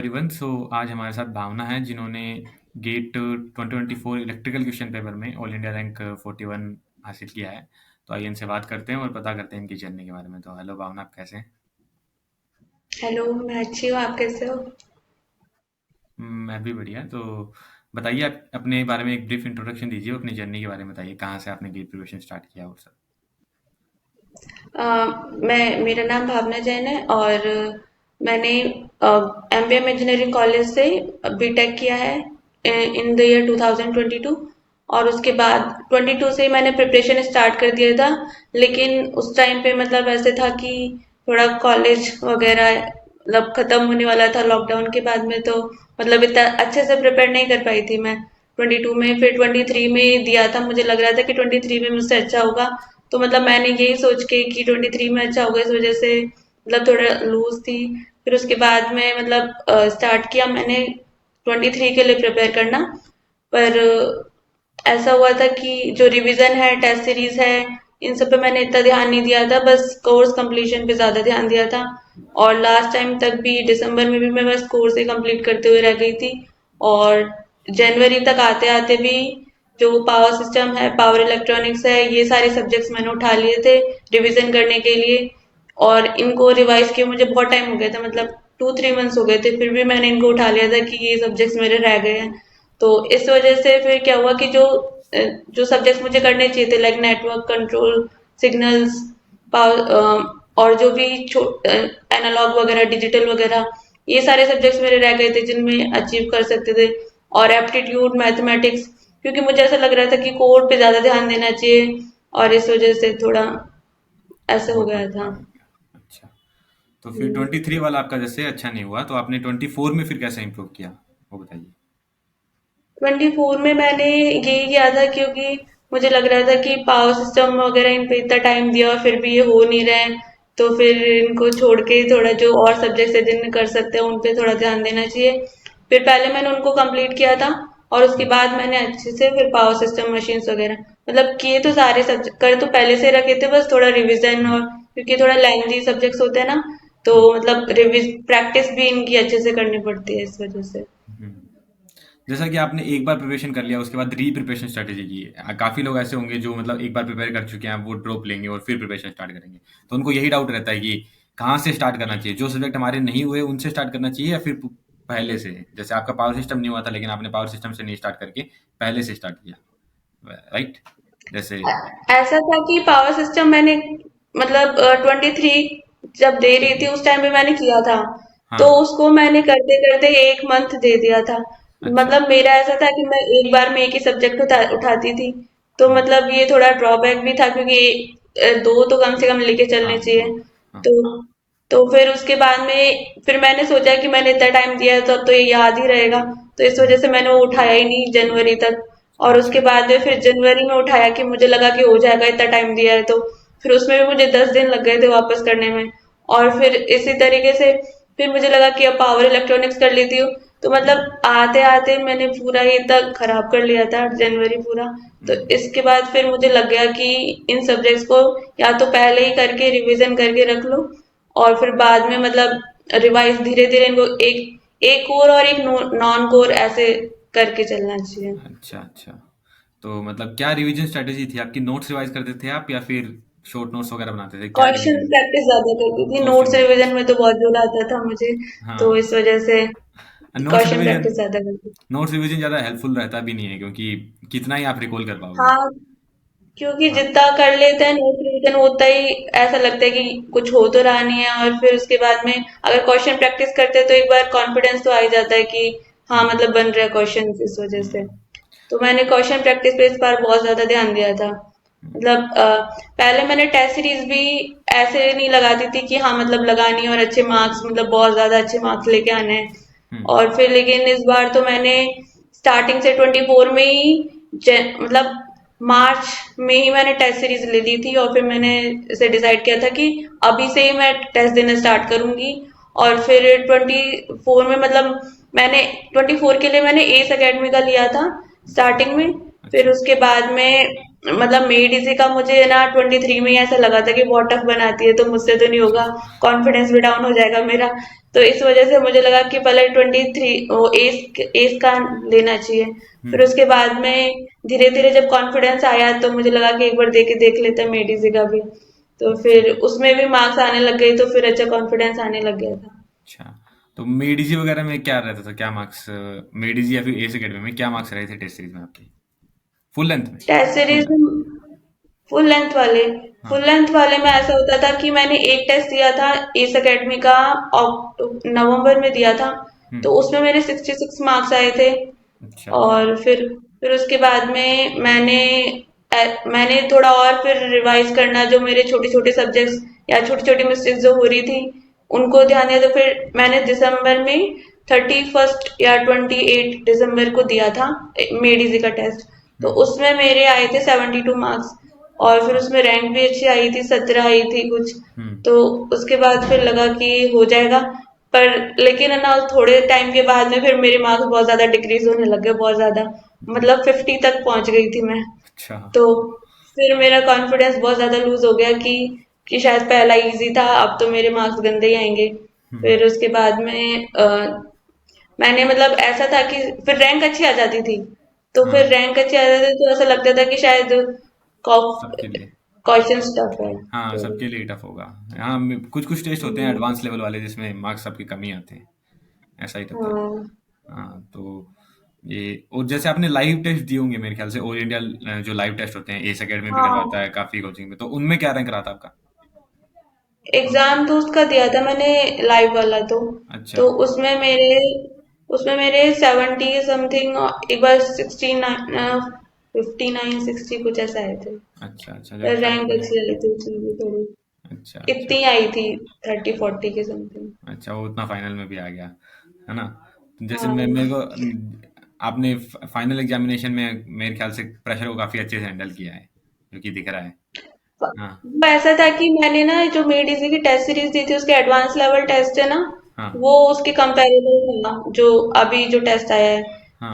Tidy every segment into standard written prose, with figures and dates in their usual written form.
Everyone so आज हमारे साथ भावना है जिन्होंने गेट 2024 इलेक्ट्रिकल क्वेश्चन पेपर में ऑल इंडिया रैंक 41 हासिल किया है। तो आइए इनसे बात करते हैं और पता करते हैं इनकी जर्नी के बारे में। तो हेलो भावना, आप कैसे हैं? हेलो, मैं अच्छी हूँ। आप कैसे हो? मैं भी बढ़िया। तो बताइए, आप अपने बारे में एक ब्रीफ इंट्रोडक्शन दीजिए, अपनी जर्नी के बारे में बताइए, कहाँ से आपने गेट प्रिपरेशन स्टार्ट किया और सब। मेरा नाम भावना जैन है और मैंने एमबीएम इंजीनियरिंग कॉलेज से बीटेक किया है इन द ईयर 2022। और उसके बाद 22 से मैंने प्रिपरेशन स्टार्ट कर दिया था। लेकिन उस टाइम पे मतलब ऐसे था कि थोड़ा कॉलेज वगैरह मतलब खत्म होने वाला था लॉकडाउन के बाद में, तो मतलब इतना अच्छे से प्रिपेयर नहीं कर पाई थी मैं 22 में। फिर 23 में दिया था, मुझे लग रहा था कि 23 में मुझसे अच्छा होगा। तो मतलब मैंने यही सोच के कि 23 में अच्छा होगा, इस वजह से मतलब थोड़ा लूज थी। फिर उसके बाद में मतलब स्टार्ट किया मैंने 23 के लिए प्रिपेयर करना। पर ऐसा हुआ था कि जो रिवीजन है, टेस्ट सीरीज है, इन सब पे मैंने इतना ध्यान नहीं दिया था, बस कोर्स कंप्लीशन पे ज्यादा ध्यान दिया था। और लास्ट टाइम तक भी दिसंबर में भी मैं बस कोर्स ही कंप्लीट करते हुए रह गई थी। और जनवरी तक आते आते भी जो पावर सिस्टम है, पावर इलेक्ट्रॉनिक्स है, ये सारे सब्जेक्ट्स मैंने उठा लिए थे रिवीजन करने के लिए। और इनको रिवाइज किए मुझे बहुत टाइम हो गया था, मतलब 2-3 मंथ्स हो गए थे, फिर भी मैंने इनको उठा लिया था कि ये सब्जेक्ट्स मेरे रह गए हैं। तो इस वजह से फिर क्या हुआ कि जो सब्जेक्ट्स मुझे करने चाहिए थे, like network control, signals, power और जो भी एनालॉग वगैरह, डिजिटल वगैरह, ये सारे सब्जेक्ट्स मेरे रह गए थे जिनमें अचीव कर सकते थे। और एप्टीट्यूड, मैथमेटिक्स, क्योंकि मुझे ऐसा लग रहा था कि कोड पे ज्यादा ध्यान देना चाहिए, और इस वजह से थोड़ा ऐसे हो कोड गया पर था। ध्यान दिया। अच्छा। तो फिर 23 वाला आपका जैसे अच्छा नहीं हुआ, तो आपने 24 में फिर कैसे इम्प्रूव किया, वो बताइए। 24 में मैंने यही किया था, क्योंकि मुझे लग रहा था कि पावर सिस्टम वगैरह इन पे इतना टाइम दिया और फिर भी ये हो नहीं रहे हैं। तो फिर इनको छोड़ के थोड़ा जो और सब्जेक्ट्स है जिनमें कर सकते हैं उन पे थोड़ा ध्यान देना चाहिए। फिर पहले मैंने उनको कंप्लीट किया था, और उसके हम्म। बाद मैंने अच्छे से फिर पावर सिस्टम मशीन्स वगैरह मतलब किए, तो सारे सब्जेक्ट कर तो पहले से रखे थे, बस थोड़ा रिविजन, हम्म। और क्योंकि थोड़ा लेंथी सब्जेक्ट्स होते हैं ना, तो हम्म। मतलब रिविज प्रैक्टिस भी इनकी अच्छे से करनी पड़ती है, इस वजह से। हम्म। जैसा कि आपने एक बार प्रिपरेशन कर लिया, उसके बाद री प्रिपरेशन स्ट्रेटेजी की है। काफ़ी लोग ऐसे होंगे जो मतलब एक बार प्रिपेयर कर चुके हैं, वो ड्रॉप लेंगे और फिर प्रिपरेशन स्टार्ट करेंगे। तो उनको यही डाउट रहता है कि कहाँ से स्टार्ट करना चाहिए, जो सब्जेक्ट हमारे नहीं हुए उनसे स्टार्ट करना चाहिए या फिर पहले से। जैसे आपका पावर सिस्टम नहीं हुआ था, लेकिन आपने पावर सिस्टम से नहीं स्टार्ट करके पहले से स्टार्ट किया, राइट? जैसे। ऐसा था कि पावर सिस्टम मैंने मतलब 23 जब दे रही थी उस टाइम पे मैंने किया था। तो हाँ। उसको मैंने करते करते 1 मंथ दे दिया था। अच्छा। मतलब मेरा ऐसा था कि मैं एक बार में एक ही सब्जेक्ट उठाती थी। तो हम्म। मतलब ये थोड़ा ड्रॉबैक भी था, क्योंकि दो तो कम से कम लेके हाँ, चलने दो। चाहिए। हाँ। तो तो फिर उसके बाद में फिर मैंने सोचा कि मैंने इतना टाइम दिया है तो अब तो ये याद ही रहेगा। तो इस वजह हम्म। से मैंने वो उठाया ही नहीं जनवरी तक। और उसके अच्छा। बाद में फिर जनवरी में उठाया कि मुझे लगा कि हो जाएगा, इतना टाइम दिया है तो। फिर उसमें भी मुझे 10 दिन लग गए थे वापस करने में। और फिर इसी तरीके से फिर मुझे लगा कि अब पावर इलेक्ट्रॉनिक्स कर लेती हूँ। तो मतलब आते आते मैंने पूरा ही तक खराब कर लिया था जनवरी पूरा। तो हम्म। इसके बाद फिर मुझे लग गया कि इन सब्जेक्ट्स को या तो पहले ही करके रिवीजन करके रख लो, और फिर बाद में मतलब रिवाइज धीरे धीरे इनको एक एक कोर और एक नॉन कोर ऐसे करके चलना चाहिए। अच्छा, अच्छा। तो मतलब क्या रिवीजन स्ट्रेटेजी थी आपकी? नोट्स रिवाइज करते थे आप या फिर शॉर्ट नोट्स वगैरह बनाते थे? क्या क्वेश्चन रिवीजन? प्रैक्टिस ज्यादा करती थी, क्वेश्चन नोट्स रिवीजन प्रैक्टिस। में तो बहुत जोर आता था मुझे। तो हाँ। इस वजह से नोट्स क्वेश्चन रिवीजन। प्रैक्टिस ज्यादा करती थी। नोट्स रिवीजन ज़्यादा हेल्पफुल रहता भी नहीं है, क्योंकि कितना ही आप रिकॉल कर पाओगे। हाँ, क्योंकि हाँ। जितना कर लेते हैं नोट रिवीजन उतना ही ऐसा लगता है कि कुछ हो तो रहा नहीं है। और फिर उसके बाद में अगर क्वेश्चन प्रैक्टिस करते हैं तो एक बार कॉन्फिडेंस तो आ ही जाता है कि हाँ हम्म। मतलब बन रहे हैं क्वेश्चन, इस वजह से। हम्म। तो मैंने क्वेश्चन प्रैक्टिस पे इस बार बहुत ज्यादा ध्यान दिया था। हम्म। मतलब पहले मैंने टेस्ट सीरीज भी ऐसे नहीं लगाती थी कि हाँ मतलब लगानी है और अच्छे मार्क्स, मतलब बहुत ज्यादा अच्छे मार्क्स लेके आने हैं। हम्म। और फिर लेकिन इस बार तो मैंने स्टार्टिंग से 24 में ही मतलब मार्च में ही मैंने टेस्ट सीरीज ले ली थी, और फिर मैंने हाँ। इसे डिसाइड किया था कि अभी से ही मैं टेस्ट देना स्टार्ट करूंगी। और फिर 24 में मतलब मैंने 24 के लिए मैंने एस अकेडमी का लिया था स्टार्टिंग में। फिर अच्छा। उसके बाद में मतलब मेड इजी का मुझे ना 23 में ही ऐसा लगा था कि बहुत टफ बनाती है, तो मुझसे तो नहीं होगा, कॉन्फिडेंस भी डाउन हो जाएगा मेरा। तो इस वजह से मुझे लगा कि पहले 23 वो एस एस का लेना चाहिए। फिर हम्म। उसके बाद में धीरे धीरे जब कॉन्फिडेंस आया तो मुझे लगा कि एक बार दे के देख लेते हैं मेड इजी का भी। तो अच्छा फिर उसमें भी मार्क्स आने लग गए, तो फिर अच्छा कॉन्फिडेंस आने लग गया था। अच्छा। तो मेडिजी वगैरह में क्या रहता था, क्या मार्क्स? मेडिजी या फिर एस अकेडमी में क्या मार्क्स रहे थे टेस्ट सीरीज में आपके, फुल लेंथ में? Test full series length. Full length वाले फुल हाँ। लेंथ वाले में ऐसा होता था कि मैंने एक टेस्ट दिया था एस एकेडमी का, नवंबर में दिया था। तो हम्म। उसमें मेरे 66 मार्क्स आए थे। अच्छा और फिर उसके बाद में मैंने थोड़ा और फिर रिवाइज करना, जो मेरे छोटे छोटे सब्जेक्ट्स या छोटी छोटी मिस्टेक्स जो हो रही थी उनको ध्यान दिया। तो फिर मैंने दिसंबर में 31 या 28 दिसंबर को दिया था मेडिजी का टेस्ट। तो हम्म उसमें मेरे आए थे 72 मार्क्स। और फिर अच्छा उसमें रैंक भी अच्छी आई थी, 17 आई थी कुछ। हम्म तो उसके बाद फिर लगा कि हो जाएगा। पर लेकिन है ना, थोड़े टाइम के बाद में फिर मेरे मार्क्स बहुत ज्यादा डिक्रीज होने लग गए, बहुत ज्यादा। मतलब 50 तक पहुंच गई थी मैं। अच्छा तो फिर मेरा कॉन्फिडेंस बहुत ज्यादा लूज हो गया कि शायद पहला इजी था, अब तो मेरे मार्क्स गंदे ही आएंगे। हम्म फिर उसके बाद में मैंने मतलब ऐसा था कि फिर रैंक अच्छी आ जाती थी। तो फिर हाँ रैंक अच्छी आ जाती थी तो ऐसा लगता था कि शायद सबके लिए। क्वेश्चन टफ है। हाँ तो सबके लिए टफ होगा। हाँ कुछ कुछ टेस्ट होते हैं हम्म, एडवांस लेवल वाले जिसमें मार्क्स सबके कम ही आते हैं, ऐसा ही रहता है। हाँ हाँ तो ये, और जैसे आपने लाइव टेस्ट दिए होंगे मेरे ख्याल से, ऑल इंडिया जो लाइव टेस्ट होते हैं एस अकेडमी भी हाँ। करवाता है काफी कोचिंग में, तो उनमें क्या रैंक रहा था आपका? एग्जाम तो उसका दिया था मैंने, लाइव वाला तो। अच्छा तो उसमें मेरे 70 समथिंग, एक बार 59 60 कुछ ऐसा आए थे। अच्छा अच्छा, जो काफी रैंक बढ़िया। अच्छी आई थी उसमें भी थोड़ी, अच्छा अच्छा। इतनी आई थी 30 40 के समथिंग। अच्छा वो उतना फाइनल में भी आ गया, है ना? तो जैसे मैं हाँ, मेरे को आपने फाइनल एग्जामिनेशन में मेरे ख्याल से प्रेशर को काफी अच्छे से हैंडल किया है, जो कि दिख रहा है। हाँ वो ऐसा था कि मैंने ना जो मेडिसी की टेस्ट सीरीज दी थी, उसके एडवांस लेवल टेस्ट है ना, हाँ वो उसके कंपैरेबल था जो अभी जो टेस्ट आया है।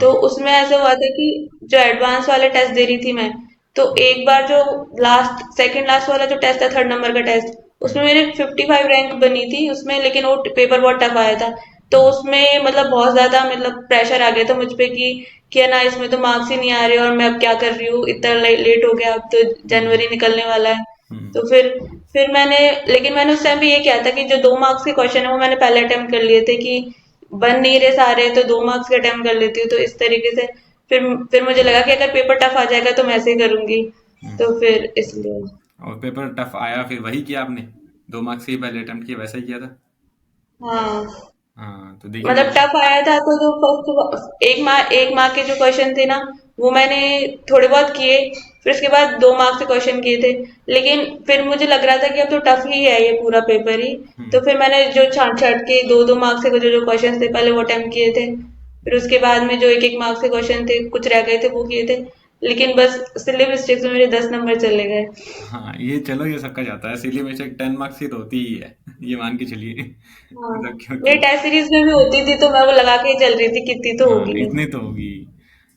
तो हाँ उसमें ऐसा हुआ था कि जो एडवांस वाले टेस्ट दे रही थी मैं, तो एक बार जो लास्ट सेकंड लास्ट वाला जो टेस्ट था, 3 नंबर का टेस्ट, उसमें हम्म मेरे 55 रैंक बनी थी उसमें, लेकिन वो पेपर बहुत टफ आया था। तो हम्म उसमें मतलब बहुत ज्यादा मतलब प्रेशर आ गया था मुझ पे कि है ना, इसमें तो मार्क्स ही नहीं आ रहे और मैं अब क्या कर रही हूँ, इतना लेट हो गया, अब तो हम्म जनवरी निकलने वाला है। हम्म तो फिर मैंने उस टाइम पे ये किया था कि जो 2 मार्क्स के क्वेश्चन है वो मैंने पहले अटेम्प्ट कर लिए थे, कि बन नहीं रहे सारे तो 2 मार्क्स के अटेम्प्ट कर लेती हूँ, तो इस तरीके से फिर मुझे लगा कि अगर पेपर टफ आ जाएगा तो मैं ऐसे ही करूंगी। हम्म। तो फिर इसलिए और पेपर टफ आया फिर वही किया आपने, 2 मार्क्स से ही पहले अटेम्प्ट किया, वैसा ही किया था? हाँ, हाँ तो देखिए मतलब टफ आया था तो जो फर्स्ट एक मार्क के जो क्वेश्चन थे ना, वो मैंने थोड़े बहुत किए। फिर उसके बाद 2 मार्क्स के क्वेश्चन किए थे। लेकिन फिर मुझे लग रहा था कि अब तो टफ ही है ये पूरा पेपर ही। तो हम्म फिर मैंने जो छांट छांट के 2 2 मार्क्स के जो जो क्वेश्चन थे पहले वो अटेम्प्ट किए थे। फिर उसके बाद में जो 1 1 मार्क्स के क्वेश्चन थे कुछ रह गए थे वो किए थे। लेकिन बस सिली मिस्टेक्स में मेरे 10 नंबर चले गए। हाँ ये चलो, ये सबका जाता है, इसीलिए हमेशा 10 मार्क्स की तो होती ही है ये मान के चलिए। हाँ, मतलब मेरी क्योंकि टेस्ट सीरीज में भी होती थी तो मैं वो लगा के ही चल रही थी, कितनी तो हाँ होगी। इतनी तो होगी।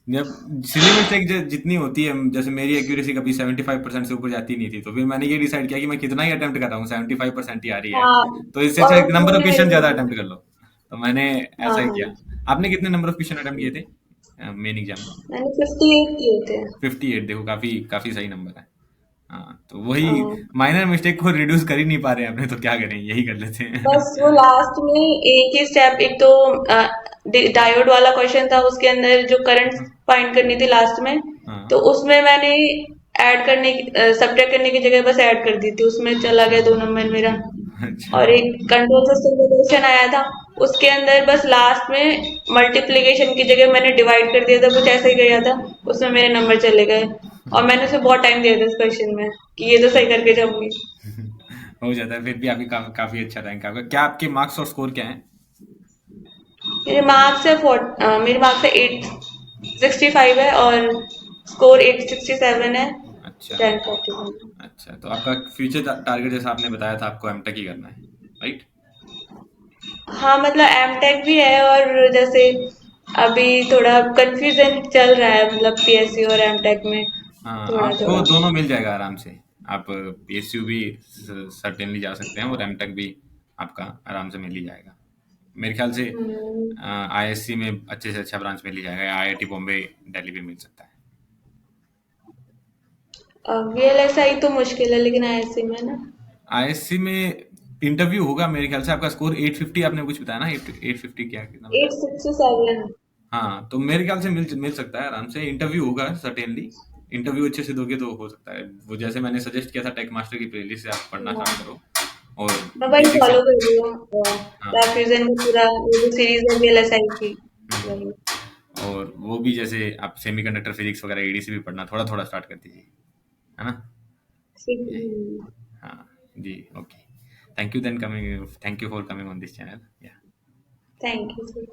जब सिली मिस्टेक जितनी होती है, जैसे मेरी एक्यूरेसी कभी 75% से ऊपर जाती नहीं थी, तो फिर मैंने ये डिसाइड किया कि मैं कितना ही अटेम्प्ट कर रहा हूँ, 75% ही आ रही है, हाँ, तो इससे अच्छा और एक नंबर ऑफ उसमें मेरे क्वेश्चन को ज्यादा अटेम्प्ट कर लो। तो मैंने हाँ ऐसा ही किया। हाँ, आपने कितने नंबर ऑफ क्वेश्चन अटेम्प्ट किए थे मेन एग्जाम में? मैंने 58 किए थे। 58, देखो काफी काफी सही नंबर है। हाँ तो वही हाँ, माइनर मिस्टेक को रिड्यूस कर ही नहीं पा रहे हैं अपने, तो क्या करें, यही कर लेते हैं। बस वो लास्ट में एक ही स्टेप, एक तो डायोड वाला क्वेश्चन था, उसके अंदर जो करंट फाइंड करनी थी लास्ट में। हाँ तो उसमें मैंने सब्ट्रैक्ट करने की जगह बस ऐड कर दी थी, उसमें चला अच्छा गया 2 नंबर मेरा। अच्छा और एक कंट्रोल सिस्टम का क्वेश्चन आया था, उसके अंदर बस लास्ट में मल्टीप्लिकेशन की जगह मैंने डिवाइड कर दिया था, कुछ ऐसे ही गया था, उसमें मेरे नंबर चले गए। और मैंने अच्छा। उसे बहुत टाइम दिया था इस क्वेश्चन में कि ये तो सही करके जाऊंगी। हो जाता है, फिर भी आपकी काफी अच्छा रैंक आपका। क्या आपके मार्क्स और स्कोर क्या है? मेरे मार्क्स है 865 है, और स्कोर 867 है। अच्छा रैंक 41। अच्छा। तो आपका फ्यूचर टारगेट जैसा आपने बताया था, आपको एमटेक ही करना है, राइट? हाँ, मतलब एमटेक भी है, और जैसे अभी थोड़ा कंफ्यूजन चल रहा है मतलब पीएससी और एमटेक में। हाँ, थोड़ा आपको थोड़ा। दोनों मिल जाएगा आराम से। आप पीएसयू भी सर्टेनली जा सकते हैं और एमटेक भी आपका आराम से मिल ही जाएगा। मेरे ख्याल से हम्म, आईएससी में अच्छे से अच्छा ब्रांच मिल ही जाएगा, आईआईटी बॉम्बे दिल्ली भी मिल सकता है। वीएलएसआई तो मुश्किल है, लेकिन आईएससी में ना। आईएससी में इंटरव्यू होगा मेरे ख्याल से। आपका स्कोर 850 आपने कुछ बताया ना, 850 क्या कितना बताया? 867। हाँ, तो मेरे ख्याल से मिल मिल सकता है आराम से। इंटरव्यू होगा सर्टेनली। इंटरव्यू अच्छे से दोगे तो हो सकता है। वो जैसे मैंने सजेस्ट किया था, टेक मास्टर की प्लेलिस्ट से आप पढ़ना स्टार्ट करो और मैं वही बेसिक से। फॉलो कर रही हूँ, हाँ। राफ्यूजन का पूरा वो जो सीरीज है वीएलएसआई की, वही। और वो भी जैसे आप सेमीकंडक्टर फिजिक्स वगैरह एडीसी भी पढ़ना थोड़ा थोड़ा स्टार्ट कर दीजिए, है ना? यही। हाँ। जी। Okay. Thank you for coming on this channel. Yeah. Thank you.